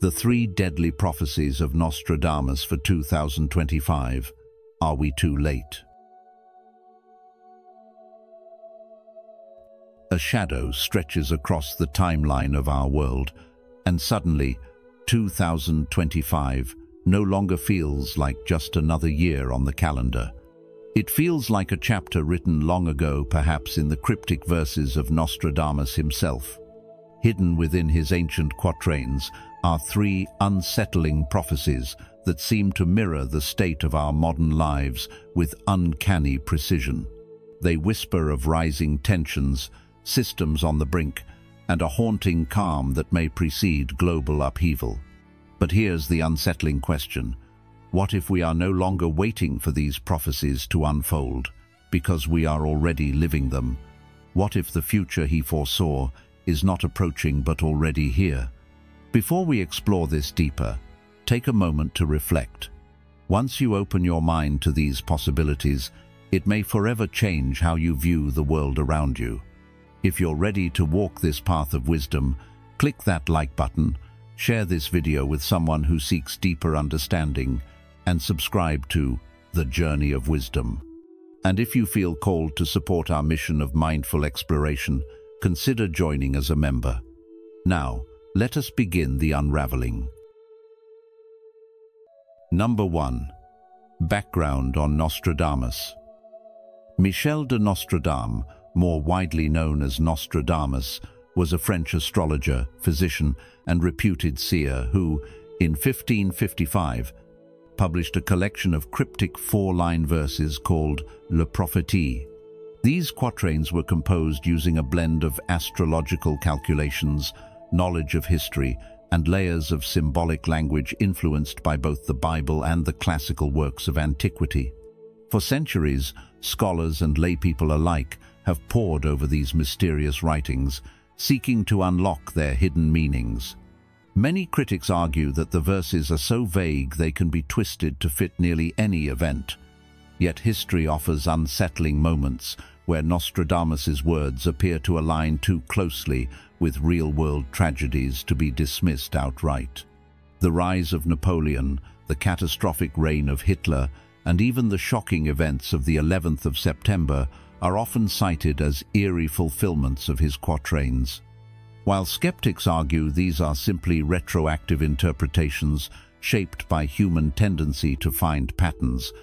The three deadly prophecies of Nostradamus for 2025. Are we too late? A shadow stretches across the timeline of our world, and suddenly, 2025 no longer feels like just another year on the calendar. It feels like a chapter written long ago, perhaps in the cryptic verses of Nostradamus himself. Hidden within his ancient quatrains are three unsettling prophecies that seem to mirror the state of our modern lives with uncanny precision. They whisper of rising tensions, systems on the brink, and a haunting calm that may precede global upheaval. But here's the unsettling question. What if we are no longer waiting for these prophecies to unfold, because we are already living them? What if the future he foresaw is not approaching but already here? Before we explore this deeper, take a moment to reflect. Once you open your mind to these possibilities, it may forever change how you view the world around you. If you're ready to walk this path of wisdom, click that like button, share this video with someone who seeks deeper understanding, and subscribe to The Journey of Wisdom. And if you feel called to support our mission of mindful exploration, consider joining as a member. Now, let us begin the unraveling. Number 1. Background on Nostradamus. Michel de Nostradame, more widely known as Nostradamus, was a French astrologer, physician, and reputed seer who, in 1555, published a collection of cryptic four-line verses called Les Prophéties. These quatrains were composed using a blend of astrological calculations, knowledge of history, and layers of symbolic language influenced by both the Bible and the classical works of antiquity. For centuries, scholars and laypeople alike have pored over these mysterious writings, seeking to unlock their hidden meanings. Many critics argue that the verses are so vague they can be twisted to fit nearly any event. Yet history offers unsettling moments where Nostradamus's words appear to align too closely with real-world tragedies to be dismissed outright. The rise of Napoleon, the catastrophic reign of Hitler, and even the shocking events of the 11th of September are often cited as eerie fulfillments of his quatrains. While skeptics argue these are simply retroactive interpretations shaped by human tendency to find patterns,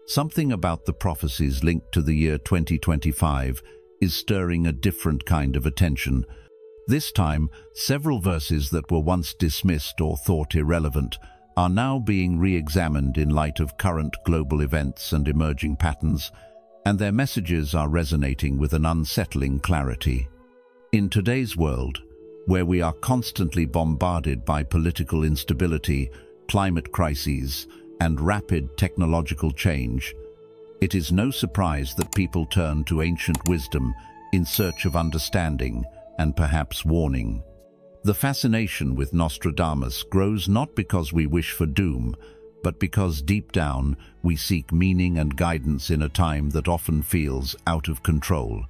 something about the prophecies linked to the year 2025 is stirring a different kind of attention. This time, several verses that were once dismissed or thought irrelevant are now being re-examined in light of current global events and emerging patterns, and their messages are resonating with an unsettling clarity. In today's world, where we are constantly bombarded by political instability, climate crises, and rapid technological change, it is no surprise that people turn to ancient wisdom in search of understanding and perhaps warning. The fascination with Nostradamus grows not because we wish for doom, but because deep down we seek meaning and guidance in a time that often feels out of control.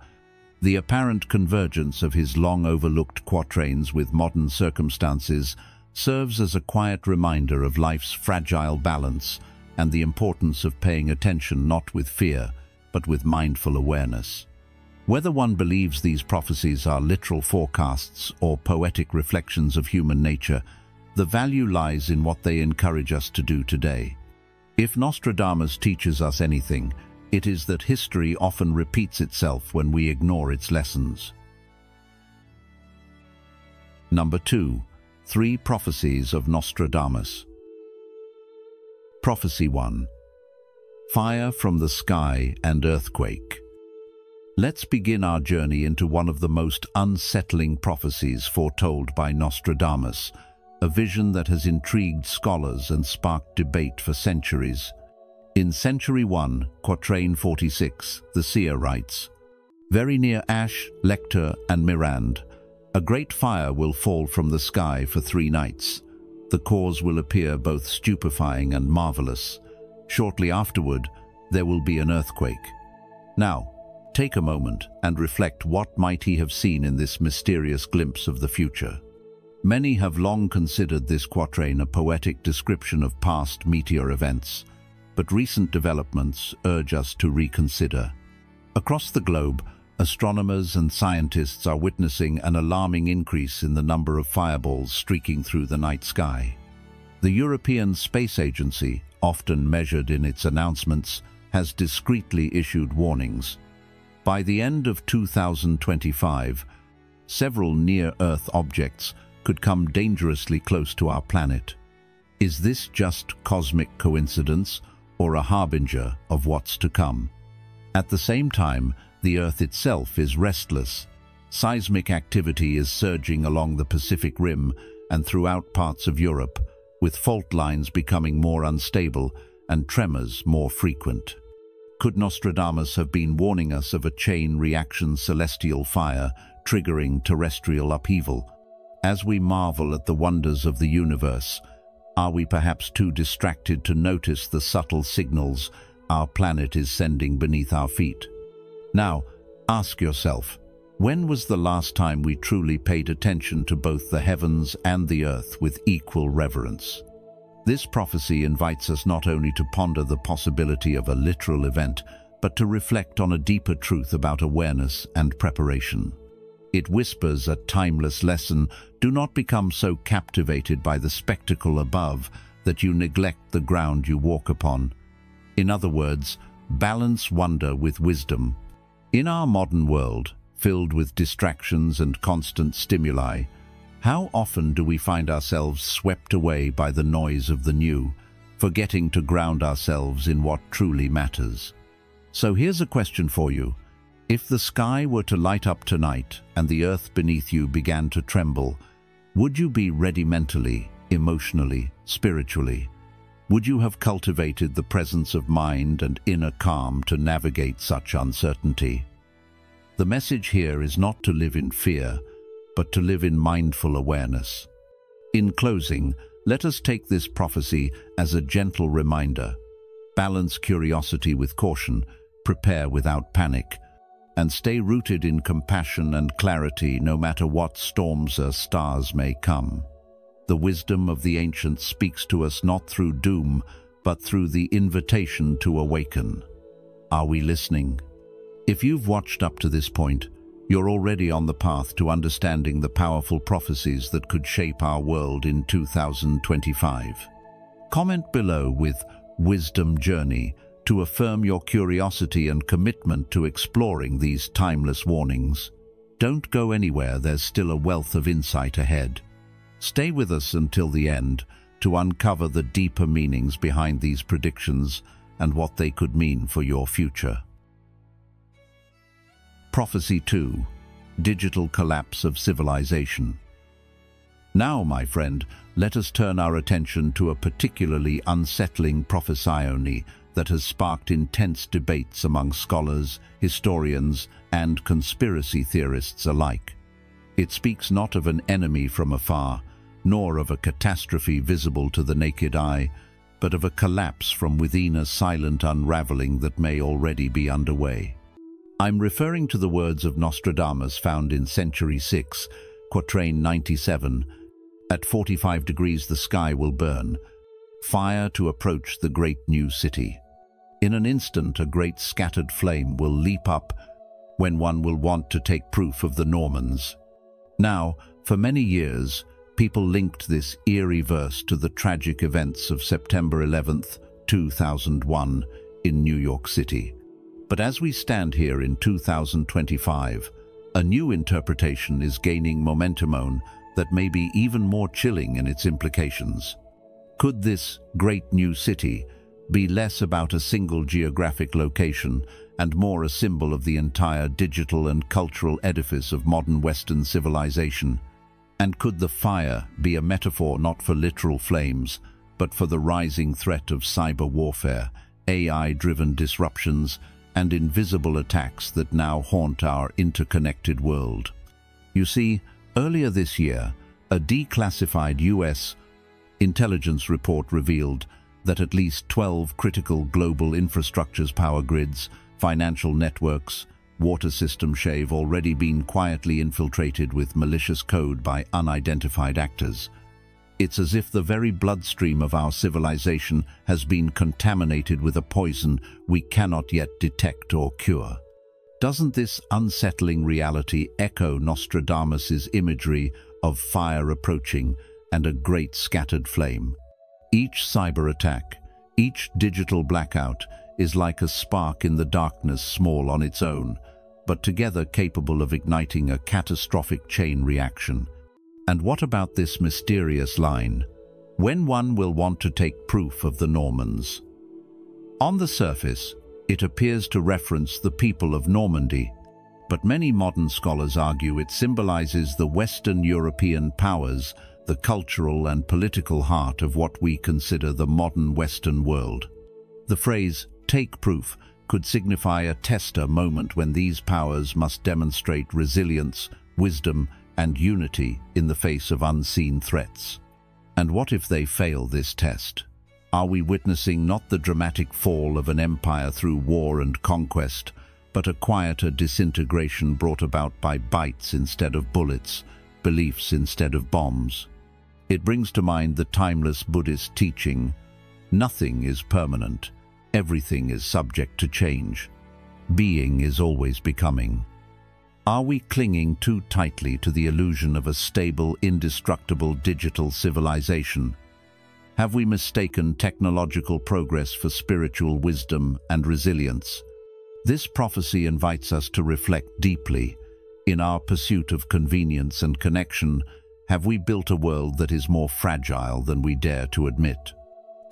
The apparent convergence of his long-overlooked quatrains with modern circumstances serves as a quiet reminder of life's fragile balance and the importance of paying attention not with fear, but with mindful awareness. Whether one believes these prophecies are literal forecasts or poetic reflections of human nature, the value lies in what they encourage us to do today. If Nostradamus teaches us anything, it is that history often repeats itself when we ignore its lessons. Number 2. Three Prophecies of Nostradamus. Prophecy 1. Fire from the Sky and Earthquake. Let's begin our journey into one of the most unsettling prophecies foretold by Nostradamus, a vision that has intrigued scholars and sparked debate for centuries. In Century 1, Quatrain 46, the seer writes, "Very near Ash, Lector, and Mirand, a great fire will fall from the sky for 3 nights. The cause will appear both stupefying and marvelous. Shortly afterward, there will be an earthquake." Now, take a moment and reflect, what might he have seen in this mysterious glimpse of the future? Many have long considered this quatrain a poetic description of past meteor events, but recent developments urge us to reconsider. Across the globe, astronomers and scientists are witnessing an alarming increase in the number of fireballs streaking through the night sky. The European Space Agency, often measured in its announcements, has discreetly issued warnings. By the end of 2025, several near-Earth objects could come dangerously close to our planet. Is this just cosmic coincidence or a harbinger of what's to come? At the same time, the Earth itself is restless. Seismic activity is surging along the Pacific Rim and throughout parts of Europe, with fault lines becoming more unstable and tremors more frequent. Could Nostradamus have been warning us of a chain reaction celestial fire triggering terrestrial upheaval? As we marvel at the wonders of the universe, are we perhaps too distracted to notice the subtle signals our planet is sending beneath our feet? Now, ask yourself, when was the last time we truly paid attention to both the heavens and the earth with equal reverence? This prophecy invites us not only to ponder the possibility of a literal event, but to reflect on a deeper truth about awareness and preparation. It whispers a timeless lesson: do not become so captivated by the spectacle above that you neglect the ground you walk upon. In other words, balance wonder with wisdom. In our modern world, filled with distractions and constant stimuli, how often do we find ourselves swept away by the noise of the new, forgetting to ground ourselves in what truly matters? So here's a question for you. If the sky were to light up tonight and the earth beneath you began to tremble, would you be ready mentally, emotionally, spiritually? Would you have cultivated the presence of mind and inner calm to navigate such uncertainty? The message here is not to live in fear, but to live in mindful awareness. In closing, let us take this prophecy as a gentle reminder. Balance curiosity with caution, prepare without panic, and stay rooted in compassion and clarity no matter what storms or stars may come. The wisdom of the ancients speaks to us not through doom, but through the invitation to awaken. Are we listening? If you've watched up to this point, you're already on the path to understanding the powerful prophecies that could shape our world in 2025. Comment below with "Wisdom Journey" to affirm your curiosity and commitment to exploring these timeless warnings. Don't go anywhere, there's still a wealth of insight ahead. Stay with us until the end to uncover the deeper meanings behind these predictions and what they could mean for your future. Prophecy 2. Digital Collapse of Civilization. Now, my friend, let us turn our attention to a particularly unsettling prophesioni that has sparked intense debates among scholars, historians, and conspiracy theorists alike. It speaks not of an enemy from afar, nor of a catastrophe visible to the naked eye, but of a collapse from within, a silent unraveling that may already be underway. I'm referring to the words of Nostradamus found in Century 6, Quatrain 97, "At 45 degrees the sky will burn, fire to approach the great new city. In an instant a great scattered flame will leap up when one will want to take proof of the Normans." Now, for many years, people linked this eerie verse to the tragic events of September 11th, 2001 in New York City. But as we stand here in 2025, a new interpretation is gaining momentum that may be even more chilling in its implications. Could this great new city be less about a single geographic location and more a symbol of the entire digital and cultural edifice of modern Western civilization? And could the fire be a metaphor not for literal flames, but for the rising threat of cyber warfare, AI-driven disruptions, and invisible attacks that now haunt our interconnected world? You see, earlier this year, a declassified US intelligence report revealed that at least 12 critical global infrastructures, power grids, financial networks, water systems have already been quietly infiltrated with malicious code by unidentified actors. It's as if the very bloodstream of our civilization has been contaminated with a poison we cannot yet detect or cure. Doesn't this unsettling reality echo Nostradamus' imagery of fire approaching and a great scattered flame? Each cyber attack, each digital blackout is like a spark in the darkness, small on its own, but together capable of igniting a catastrophic chain reaction. And what about this mysterious line, "When one will want to take proof of the Normans"? On the surface, it appears to reference the people of Normandy, but many modern scholars argue it symbolizes the Western European powers, the cultural and political heart of what we consider the modern Western world. The phrase, "take proof," could signify a tester moment when these powers must demonstrate resilience, wisdom, and unity in the face of unseen threats. And what if they fail this test? Are we witnessing not the dramatic fall of an empire through war and conquest, but a quieter disintegration brought about by bites instead of bullets, beliefs instead of bombs? It brings to mind the timeless Buddhist teaching, "Nothing is permanent, everything is subject to change. Being is always becoming." Are we clinging too tightly to the illusion of a stable, indestructible digital civilization? Have we mistaken technological progress for spiritual wisdom and resilience? This prophecy invites us to reflect deeply. In our pursuit of convenience and connection, have we built a world that is more fragile than we dare to admit?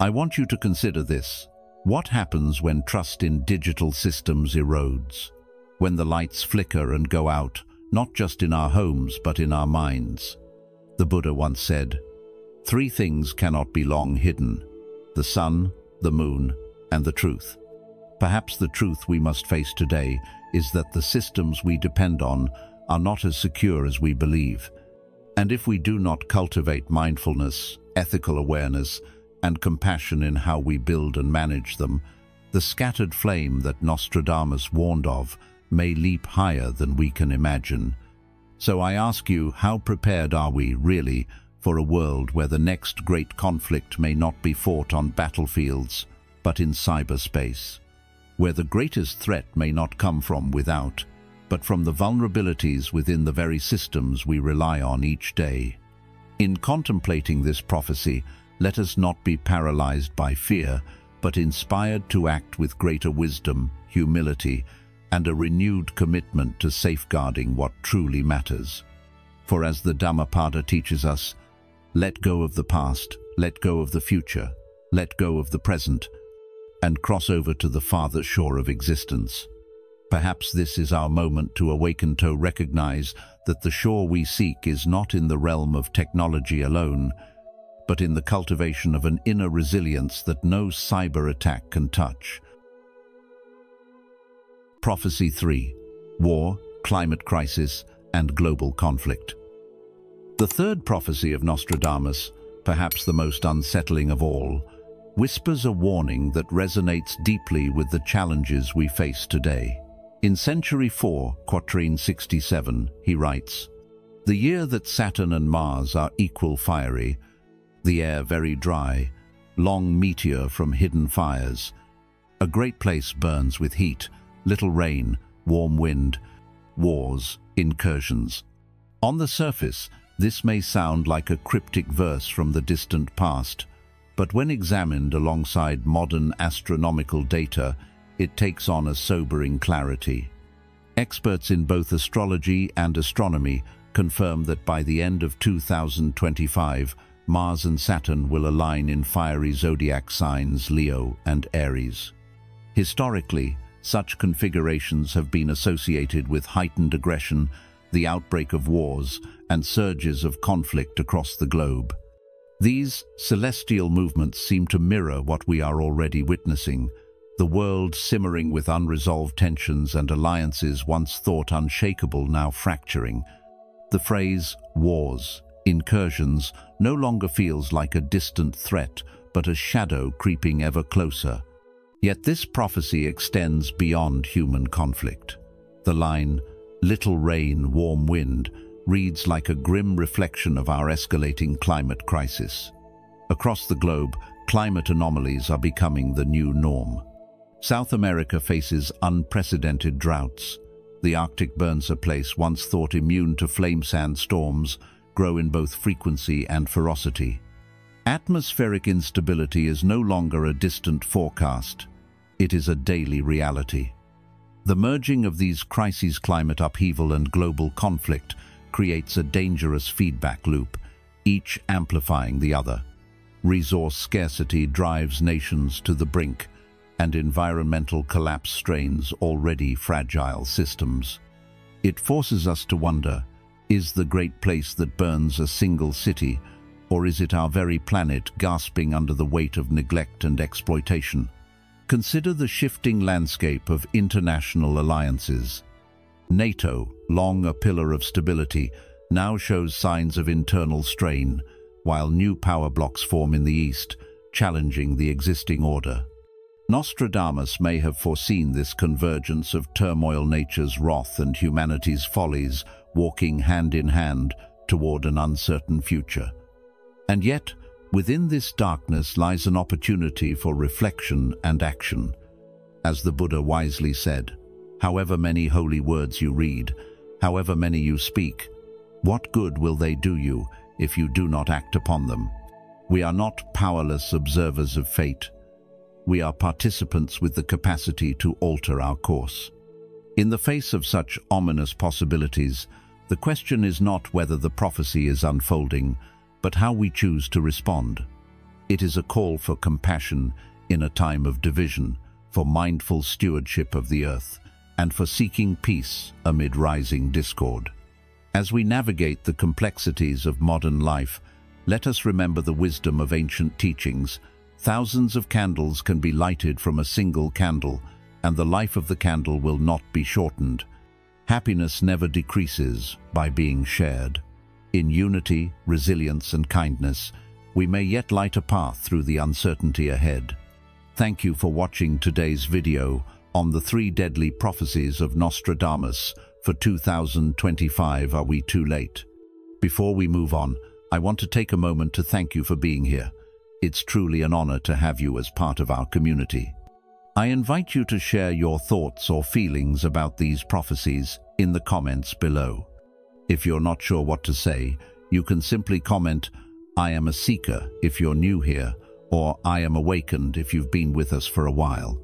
I want you to consider this. What happens when trust in digital systems erodes? When the lights flicker and go out, not just in our homes but in our minds? The Buddha once said, "Three things cannot be long hidden: the sun, the moon, and the truth." Perhaps the truth we must face today is that the systems we depend on are not as secure as we believe. And if we do not cultivate mindfulness, ethical awareness, and compassion in how we build and manage them, the scattered flame that Nostradamus warned of may leap higher than we can imagine. So I ask you, how prepared are we, really, for a world where the next great conflict may not be fought on battlefields, but in cyberspace? Where the greatest threat may not come from without, but from the vulnerabilities within the very systems we rely on each day? In contemplating this prophecy, let us not be paralyzed by fear, but inspired to act with greater wisdom, humility, and a renewed commitment to safeguarding what truly matters. For as the Dhammapada teaches us, let go of the past, let go of the future, let go of the present, and cross over to the farther shore of existence. Perhaps this is our moment to awaken, to recognize that the shore we seek is not in the realm of technology alone, but in the cultivation of an inner resilience that no cyber attack can touch. Prophecy 3. War, Climate Crisis, and Global Conflict. The third prophecy of Nostradamus, perhaps the most unsettling of all, whispers a warning that resonates deeply with the challenges we face today. In Century 4, Quatrain 67, he writes, "The year that Saturn and Mars are equal fiery, the air very dry, long meteor from hidden fires. A great place burns with heat, little rain, warm wind, wars, incursions." On the surface, this may sound like a cryptic verse from the distant past, but when examined alongside modern astronomical data, it takes on a sobering clarity. Experts in both astrology and astronomy confirm that by the end of 2025, Mars and Saturn will align in fiery zodiac signs Leo and Aries. Historically, such configurations have been associated with heightened aggression, the outbreak of wars, and surges of conflict across the globe. These celestial movements seem to mirror what we are already witnessing, the world simmering with unresolved tensions and alliances once thought unshakable now fracturing. The phrase wars, incursions no longer feels like a distant threat, but a shadow creeping ever closer. Yet this prophecy extends beyond human conflict. The line, "Little rain, warm wind," reads like a grim reflection of our escalating climate crisis. Across the globe, climate anomalies are becoming the new norm. South America faces unprecedented droughts. The Arctic burns, a place once thought immune to flame sand storms, grow in both frequency and ferocity. Atmospheric instability is no longer a distant forecast. It is a daily reality. The merging of these crises, climate upheaval and global conflict, creates a dangerous feedback loop, each amplifying the other. Resource scarcity drives nations to the brink, and environmental collapse strains already fragile systems. It forces us to wonder, is the great place that burns a single city, or is it our very planet gasping under the weight of neglect and exploitation? Consider the shifting landscape of international alliances. NATO, long a pillar of stability, now shows signs of internal strain, while new power blocks form in the East, challenging the existing order. Nostradamus may have foreseen this convergence of turmoil, nature's wrath and humanity's follies, walking hand in hand toward an uncertain future. And yet, within this darkness lies an opportunity for reflection and action. As the Buddha wisely said, "However many holy words you read, however many you speak, what good will they do you if you do not act upon them?" We are not powerless observers of fate. We are participants with the capacity to alter our course. In the face of such ominous possibilities, the question is not whether the prophecy is unfolding, but how we choose to respond. It is a call for compassion in a time of division, for mindful stewardship of the earth, and for seeking peace amid rising discord. As we navigate the complexities of modern life, let us remember the wisdom of ancient teachings. Thousands of candles can be lighted from a single candle, and the life of the candle will not be shortened. Happiness never decreases by being shared. In unity, resilience, and kindness, we may yet light a path through the uncertainty ahead. Thank you for watching today's video on the 3 deadly prophecies of Nostradamus for 2025. Are we too late? Before we move on, I want to take a moment to thank you for being here. It's truly an honor to have you as part of our community. I invite you to share your thoughts or feelings about these prophecies in the comments below. If you're not sure what to say, you can simply comment, "I am a seeker" if you're new here, or "I am awakened" if you've been with us for a while.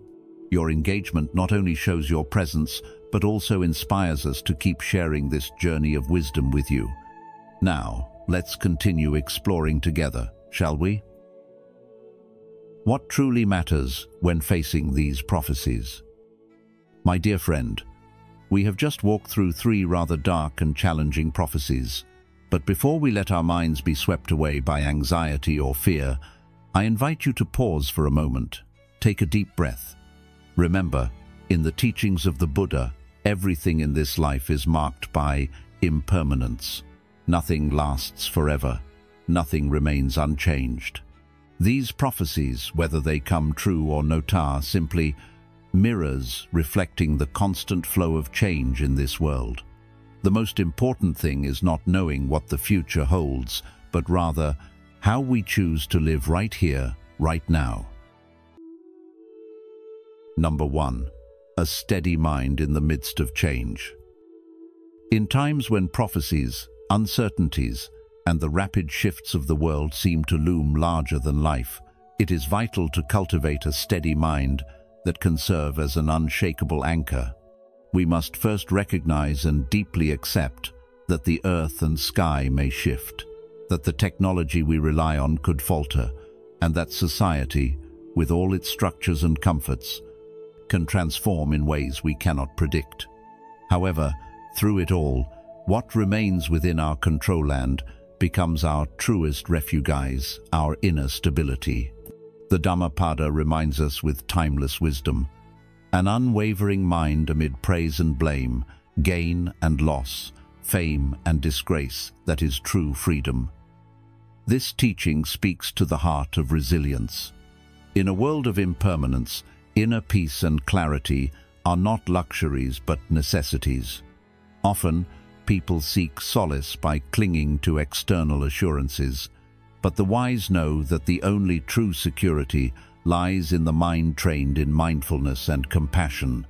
Your engagement not only shows your presence, but also inspires us to keep sharing this journey of wisdom with you. Now, let's continue exploring together, shall we? What truly matters when facing these prophecies? My dear friend, we have just walked through 3 rather dark and challenging prophecies. But before we let our minds be swept away by anxiety or fear, I invite you to pause for a moment. Take a deep breath. Remember, in the teachings of the Buddha, everything in this life is marked by impermanence. Nothing lasts forever. Nothing remains unchanged. These prophecies, whether they come true or not, are simply mirrors reflecting the constant flow of change in this world. The most important thing is not knowing what the future holds, but rather how we choose to live right here, right now. Number 1. A steady mind in the midst of change. In times when prophecies, uncertainties, and the rapid shifts of the world seem to loom larger than life, it is vital to cultivate a steady mind that can serve as an unshakable anchor. We must first recognize and deeply accept that the earth and sky may shift, that the technology we rely on could falter, and that society, with all its structures and comforts, can transform in ways we cannot predict. However, through it all, what remains within our control land becomes our truest refuge, our inner stability. The Dhammapada reminds us with timeless wisdom, an unwavering mind amid praise and blame, gain and loss, fame and disgrace, that is true freedom. This teaching speaks to the heart of resilience. In a world of impermanence, inner peace and clarity are not luxuries but necessities. Often, people seek solace by clinging to external assurances, but the wise know that the only true security lies in the mind trained in mindfulness and compassion.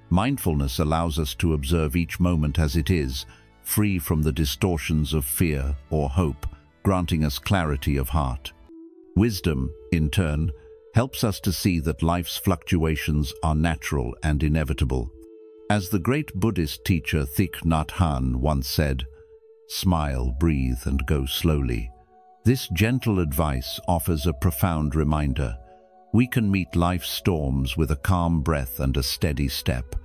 Mindfulness allows us to observe each moment as it is, free from the distortions of fear or hope, granting us clarity of heart. Wisdom, in turn, helps us to see that life's fluctuations are natural and inevitable. As the great Buddhist teacher Thich Nhat Hanh once said, "Smile, breathe, and go slowly." This gentle advice offers a profound reminder. We can meet life's storms with a calm breath and a steady step.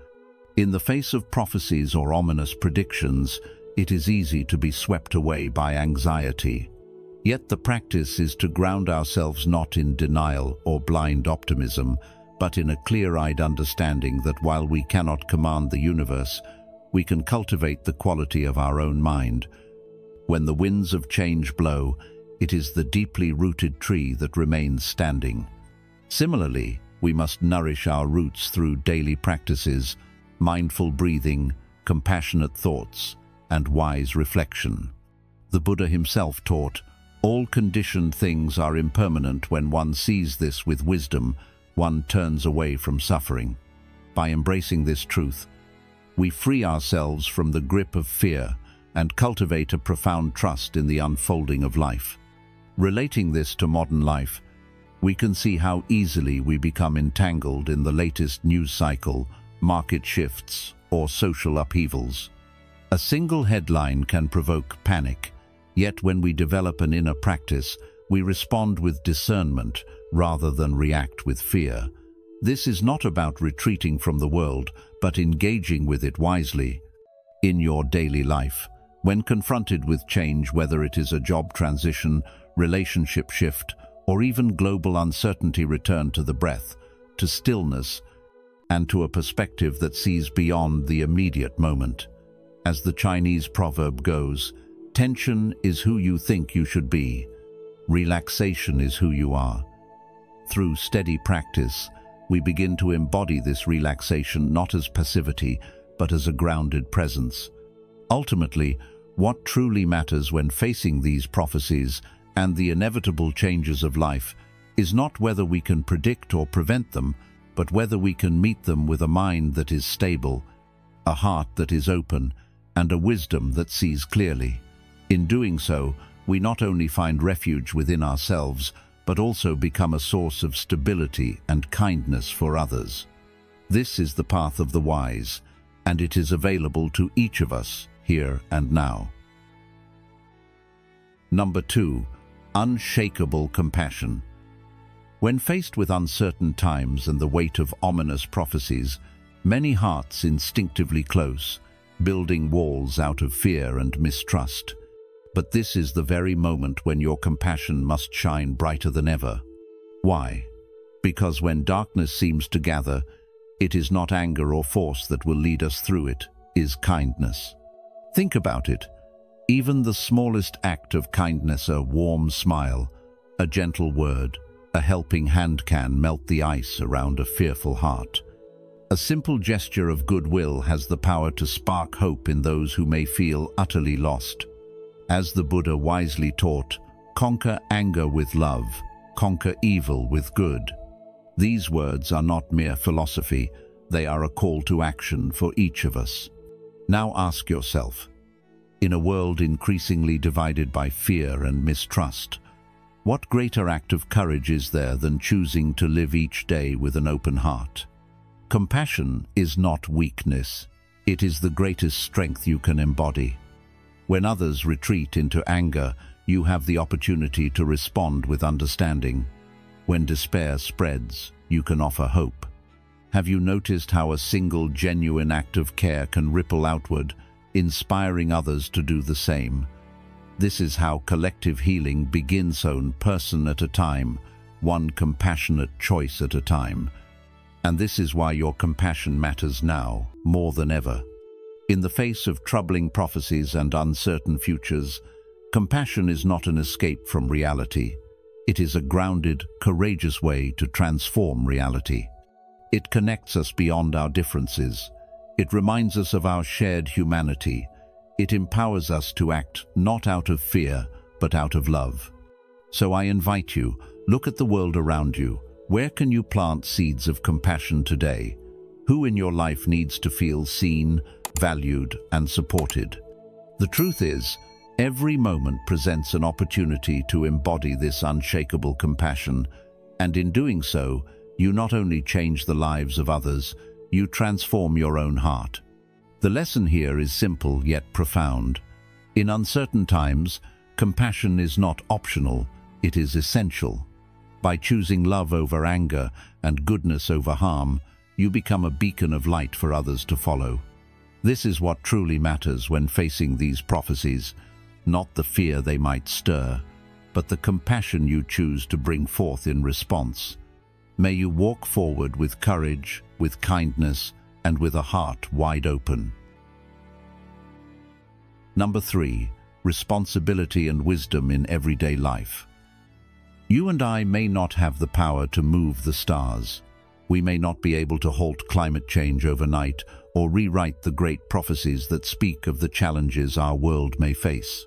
In the face of prophecies or ominous predictions, it is easy to be swept away by anxiety. Yet the practice is to ground ourselves not in denial or blind optimism, but in a clear-eyed understanding that while we cannot command the universe, we can cultivate the quality of our own mind. When the winds of change blow, it is the deeply rooted tree that remains standing. Similarly, we must nourish our roots through daily practices, mindful breathing, compassionate thoughts, and wise reflection. The Buddha himself taught, "All conditioned things are impermanent. When one sees this with wisdom, one turns away from suffering." By embracing this truth, we free ourselves from the grip of fear and cultivate a profound trust in the unfolding of life. Relating this to modern life, we can see how easily we become entangled in the latest news cycle, market shifts, or social upheavals. A single headline can provoke panic, yet when we develop an inner practice, we respond with discernment rather than react with fear. This is not about retreating from the world, but engaging with it wisely. In your daily life, when confronted with change, whether it is a job transition, relationship shift, or even global uncertainty, return to the breath, to stillness, and to a perspective that sees beyond the immediate moment. As the Chinese proverb goes, tension is who you think you should be. Relaxation is who you are. Through steady practice, we begin to embody this relaxation not as passivity, but as a grounded presence. Ultimately, what truly matters when facing these prophecies and the inevitable changes of life is not whether we can predict or prevent them, but whether we can meet them with a mind that is stable, a heart that is open, and a wisdom that sees clearly. In doing so, we not only find refuge within ourselves, but also become a source of stability and kindness for others. This is the path of the wise, and it is available to each of us here and now. Number 2. Unshakable compassion. When faced with uncertain times and the weight of ominous prophecies, many hearts instinctively close, building walls out of fear and mistrust. But this is the very moment when your compassion must shine brighter than ever. Why? Because when darkness seems to gather, it is not anger or force that will lead us through it, is kindness. Think about it. Even the smallest act of kindness, a warm smile, a gentle word, a helping hand can melt the ice around a fearful heart. A simple gesture of goodwill has the power to spark hope in those who may feel utterly lost. As the Buddha wisely taught, conquer anger with love, conquer evil with good. These words are not mere philosophy, they are a call to action for each of us. Now ask yourself, in a world increasingly divided by fear and mistrust, what greater act of courage is there than choosing to live each day with an open heart? Compassion is not weakness, it is the greatest strength you can embody. When others retreat into anger, you have the opportunity to respond with understanding. When despair spreads, you can offer hope. Have you noticed how a single genuine act of care can ripple outward, inspiring others to do the same? This is how collective healing begins, one person at a time, one compassionate choice at a time. And this is why your compassion matters now, more than ever. In the face of troubling prophecies and uncertain futures, compassion is not an escape from reality. It is a grounded, courageous way to transform reality. It connects us beyond our differences. It reminds us of our shared humanity. It empowers us to act not out of fear, but out of love. So I invite you, look at the world around you. Where can you plant seeds of compassion today? Who in your life needs to feel seen, valued, and supported? The truth is, every moment presents an opportunity to embody this unshakable compassion, and in doing so, you not only change the lives of others, you transform your own heart. The lesson here is simple yet profound. In uncertain times, compassion is not optional, it is essential. By choosing love over anger and goodness over harm, you become a beacon of light for others to follow. This is what truly matters when facing these prophecies, not the fear they might stir, but the compassion you choose to bring forth in response. May you walk forward with courage, with kindness, and with a heart wide open. Number 3. Responsibility and wisdom in everyday life. You and I may not have the power to move the stars. We may not be able to halt climate change overnight or rewrite the great prophecies that speak of the challenges our world may face.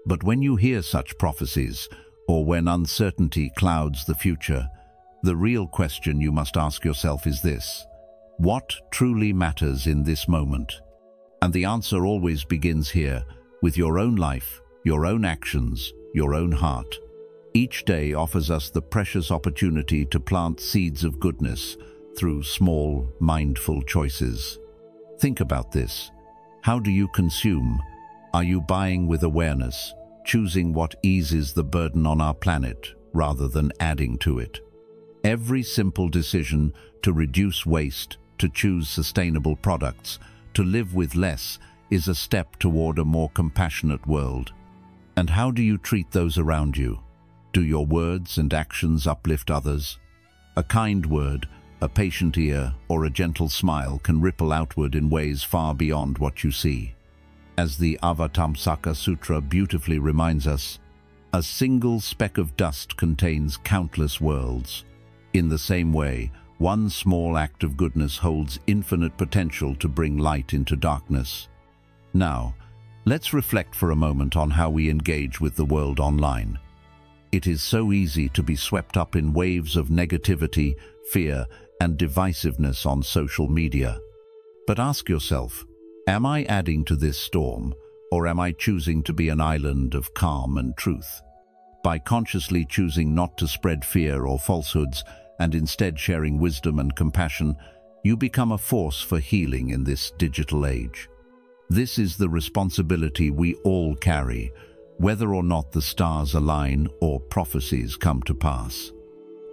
But when you hear such prophecies, or when uncertainty clouds the future, the real question you must ask yourself is this: what truly matters in this moment? And the answer always begins here, with your own life, your own actions, your own heart. Each day offers us the precious opportunity to plant seeds of goodness through small, mindful choices. Think about this. How do you consume? Are you buying with awareness, choosing what eases the burden on our planet rather than adding to it? Every simple decision to reduce waste, to choose sustainable products, to live with less is a step toward a more compassionate world. And how do you treat those around you? Do your words and actions uplift others? A kind word, a patient ear, or a gentle smile can ripple outward in ways far beyond what you see. As the Avatamsaka Sutra beautifully reminds us, a single speck of dust contains countless worlds. In the same way, one small act of goodness holds infinite potential to bring light into darkness. Now, let's reflect for a moment on how we engage with the world online. It is so easy to be swept up in waves of negativity, fear, and divisiveness on social media. But ask yourself, am I adding to this storm, or am I choosing to be an island of calm and truth? By consciously choosing not to spread fear or falsehoods, and instead sharing wisdom and compassion, you become a force for healing in this digital age. This is the responsibility we all carry, whether or not the stars align or prophecies come to pass.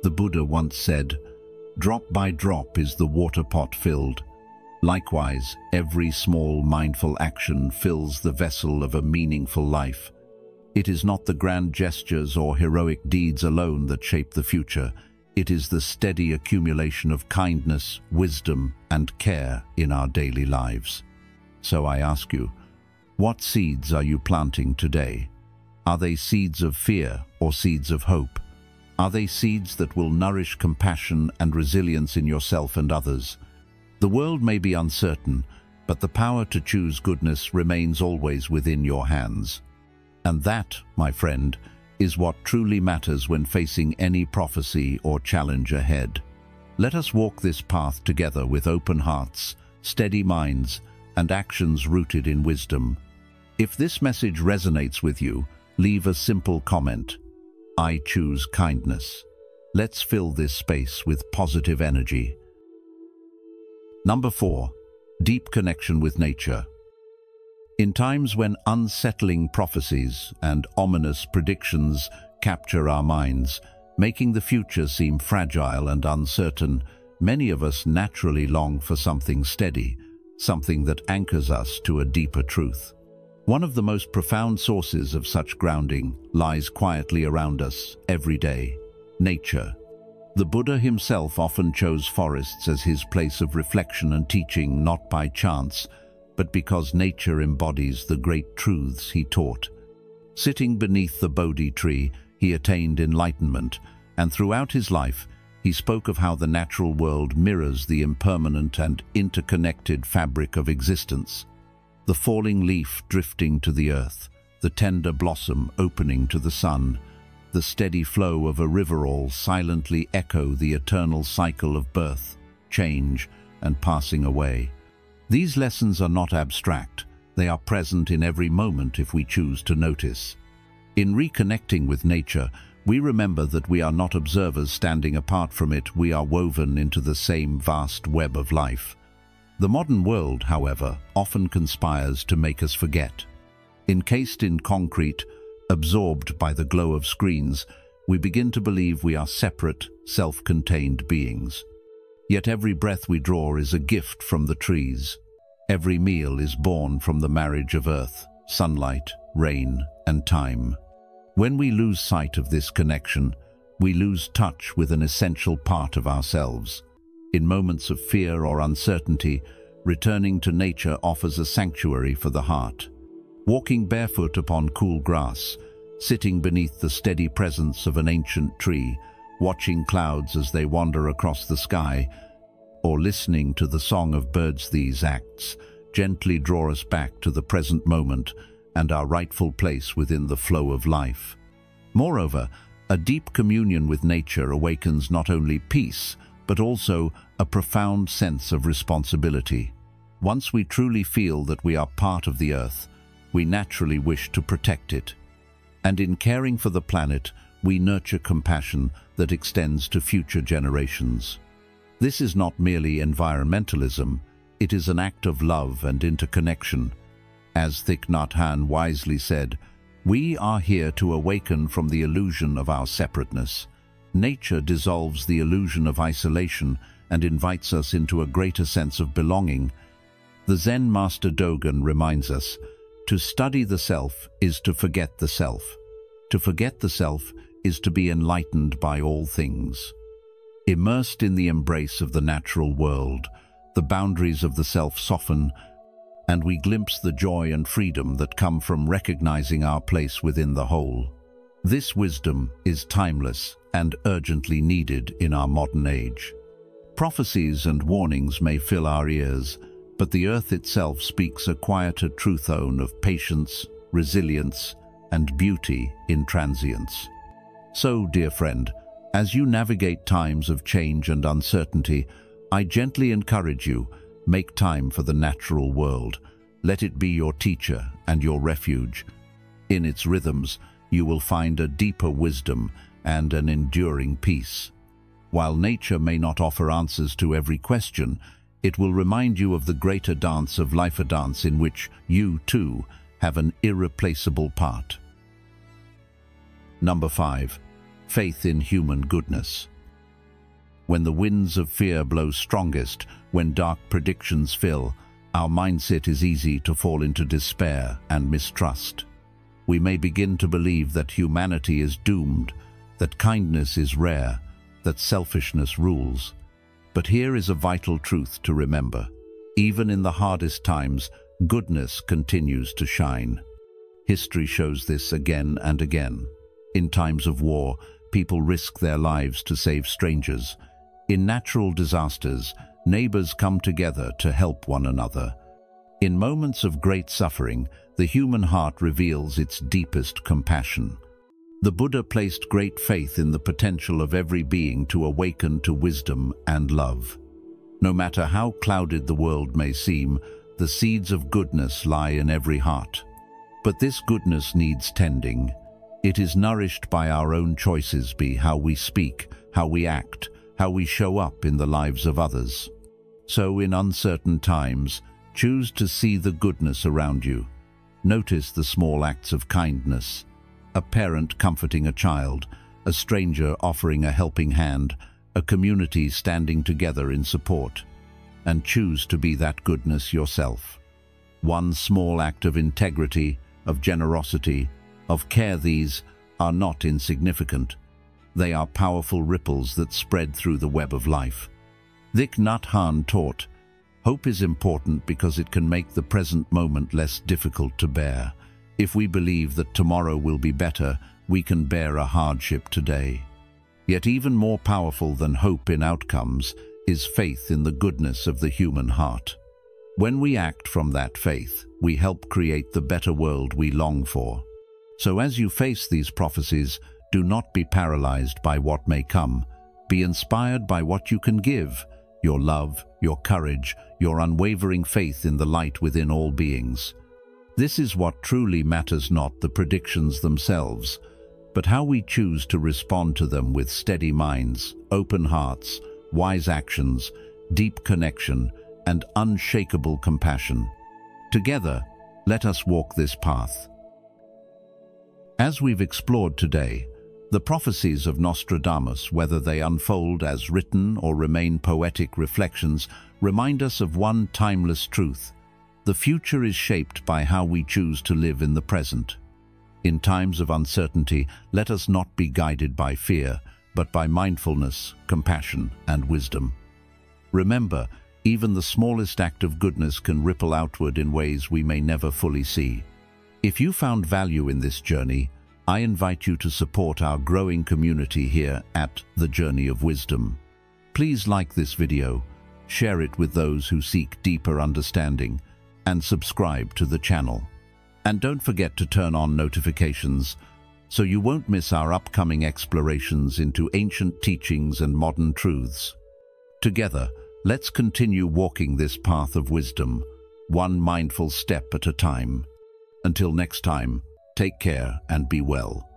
The Buddha once said, "Drop by drop is the water pot filled." Likewise, every small mindful action fills the vessel of a meaningful life. It is not the grand gestures or heroic deeds alone that shape the future. It is the steady accumulation of kindness, wisdom, and care in our daily lives. So I ask you, what seeds are you planting today? Are they seeds of fear or seeds of hope? Are they seeds that will nourish compassion and resilience in yourself and others? The world may be uncertain, but the power to choose goodness remains always within your hands. And that, my friend, is what truly matters when facing any prophecy or challenge ahead. Let us walk this path together with open hearts, steady minds, and actions rooted in wisdom. If this message resonates with you, leave a simple comment. I choose kindness. Let's fill this space with positive energy. Number 4. Deep connection with nature. In times when unsettling prophecies and ominous predictions capture our minds, making the future seem fragile and uncertain, many of us naturally long for something steady, something that anchors us to a deeper truth. One of the most profound sources of such grounding lies quietly around us every day: nature. The Buddha himself often chose forests as his place of reflection and teaching, not by chance, but because nature embodies the great truths he taught. Sitting beneath the Bodhi tree, he attained enlightenment, and throughout his life, He spoke of how the natural world mirrors the impermanent and interconnected fabric of existence. The falling leaf drifting to the earth, the tender blossom opening to the sun, the steady flow of a river all silently echo the eternal cycle of birth, change, and passing away. These lessons are not abstract. They are present in every moment if we choose to notice. In reconnecting with nature, we remember that we are not observers standing apart from it, we are woven into the same vast web of life. The modern world, however, often conspires to make us forget. Encased in concrete, absorbed by the glow of screens, we begin to believe we are separate, self-contained beings. Yet every breath we draw is a gift from the trees. Every meal is born from the marriage of earth, sunlight, rain, and time. When we lose sight of this connection, we lose touch with an essential part of ourselves. In moments of fear or uncertainty, returning to nature offers a sanctuary for the heart. Walking barefoot upon cool grass, sitting beneath the steady presence of an ancient tree, watching clouds as they wander across the sky, or listening to the song of birds, these acts gently draw us back to the present moment and our rightful place within the flow of life. Moreover, a deep communion with nature awakens not only peace, but also a profound sense of responsibility. Once we truly feel that we are part of the earth, we naturally wish to protect it. And in caring for the planet, we nurture compassion that extends to future generations. This is not merely environmentalism, it is an act of love and interconnection. As Thich Nhat Hanh wisely said, "We are here to awaken from the illusion of our separateness." Nature dissolves the illusion of isolation and invites us into a greater sense of belonging. The Zen master Dogen reminds us, to study the self is to forget the self. To forget the self is to be enlightened by all things. Immersed in the embrace of the natural world, the boundaries of the self soften, and we glimpse the joy and freedom that come from recognizing our place within the whole. This wisdom is timeless and urgently needed in our modern age. Prophecies and warnings may fill our ears, but the earth itself speaks a quieter true tone of patience, resilience, and beauty in transience. So, dear friend, as you navigate times of change and uncertainty, I gently encourage you, make time for the natural world. Let it be your teacher and your refuge. In its rhythms, you will find a deeper wisdom and an enduring peace. While nature may not offer answers to every question, it will remind you of the greater dance of life, a dance in which you, too, have an irreplaceable part. Number 5. Faith in human goodness. When the winds of fear blow strongest, when dark predictions fill, our mindset is easy to fall into despair and mistrust. We may begin to believe that humanity is doomed, that kindness is rare, that selfishness rules. But here is a vital truth to remember. Even in the hardest times, goodness continues to shine. History shows this again and again. In times of war, people risk their lives to save strangers. In natural disasters, neighbors come together to help one another. In moments of great suffering, the human heart reveals its deepest compassion. The Buddha placed great faith in the potential of every being to awaken to wisdom and love. No matter how clouded the world may seem, the seeds of goodness lie in every heart. But this goodness needs tending. It is nourished by our own choices, be how we speak, how we act, how we show up in the lives of others. So in uncertain times, choose to see the goodness around you. Notice the small acts of kindness. A parent comforting a child, a stranger offering a helping hand, a community standing together in support. And choose to be that goodness yourself. One small act of integrity, of generosity, of care, these are not insignificant. They are powerful ripples that spread through the web of life. Thich Nhat Hanh taught, hope is important because it can make the present moment less difficult to bear. If we believe that tomorrow will be better, we can bear a hardship today. Yet even more powerful than hope in outcomes is faith in the goodness of the human heart. When we act from that faith, we help create the better world we long for. So as you face these prophecies, do not be paralyzed by what may come. Be inspired by what you can give, your love, your courage, your unwavering faith in the light within all beings. This is what truly matters, not the predictions themselves, but how we choose to respond to them with steady minds, open hearts, wise actions, deep connection, and unshakable compassion. Together, let us walk this path. As we've explored today, the prophecies of Nostradamus, whether they unfold as written or remain poetic reflections, remind us of one timeless truth. The future is shaped by how we choose to live in the present. In times of uncertainty, let us not be guided by fear, but by mindfulness, compassion, and wisdom. Remember, even the smallest act of goodness can ripple outward in ways we may never fully see. If you found value in this journey, I invite you to support our growing community here at The Journey of Wisdom. Please like this video, share it with those who seek deeper understanding, and subscribe to the channel. And don't forget to turn on notifications so you won't miss our upcoming explorations into ancient teachings and modern truths. Together, let's continue walking this path of wisdom, one mindful step at a time. Until next time, take care and be well.